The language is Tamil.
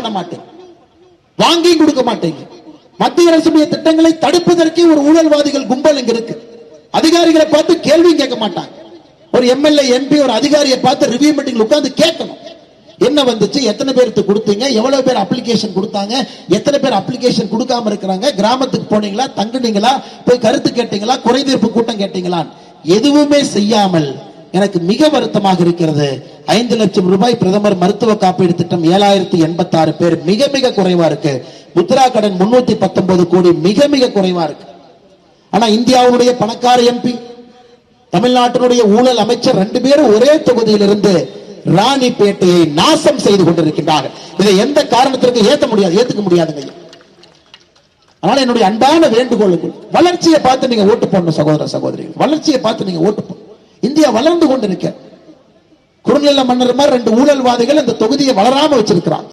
பண்ண மாட்டேங்க, வாங்கி கொடுக்க மாட்டேங்க. மத்திய அரசுடைய திட்டங்களை தடுப்பதற்கே ஒரு ஊழல்வாதிகள் கும்பல் இங்க இருக்கு. அதிகாரிகளை பார்த்து கேள்வி கேட்க மாட்டாங்க. ஒரு எம்எல்ஏ எம்பி ஒரு அதிகாரியை பார்த்து ரிவ்யூ மீட்டிங்ல உட்கார்ந்து கேட்கணும், என்ன வந்துச்சு, எத்தனை பேருக்கு கொடுத்தீங்க, எவ்வளவு பேர் அப்ளிகேஷன் கொடுத்தாங்க, எத்தனை பேர் அப்ளிகேஷன் கொடுக்காம இருக்கிறாங்க, கிராமத்துக்கு போனீங்களா, தங்குனீங்களா, போய் கருத்து கேட்டீங்களா, குறைதீர்ப்பு கூட்டம் கேட்டீங்களா, எதுவுமே செய்யாமல் எனக்கு மிக வருத்தமாக இருக்கிறது. 5 லட்சம் ரூபாய் பிரதமர் மருத்துவ காப்பீடு திட்டம் 7086 பேர், மிக மிக குறைவா இருக்கு. முத்ரா கடன் 319 கோடி, மிக மிக குறைவா இருக்கு. ஆனா இந்தியாவுடைய பணக்கார எம்பி, தமிழ்நாட்டினுடைய ஊழல் அமைச்சர் 2 பேரும் ஒரே தொகுதியிலிருந்து ராணிப்பேட்டையை நாசம் செய்து கொண்டிருக்கின்றார்கள். இதை எந்த காரணத்திற்கு ஏத்துக்க முடியாதுங்க. அதனால என்னுடைய அன்பான வேண்டுகோளுக்கு, வளர்ச்சியை பார்த்து நீங்க ஓட்டு போடணும் சகோதர சகோதரிகள், வளர்ச்சியை பார்த்து நீங்க ஓட்டு போடணும். இந்தியா வளர்ந்து கொண்டிருக்க, குறுநில மன்னர் மாதிரி 2 ஊழல்வாதிகள் இந்த தொகுதியை வளராம வச்சிருக்கிறாங்க.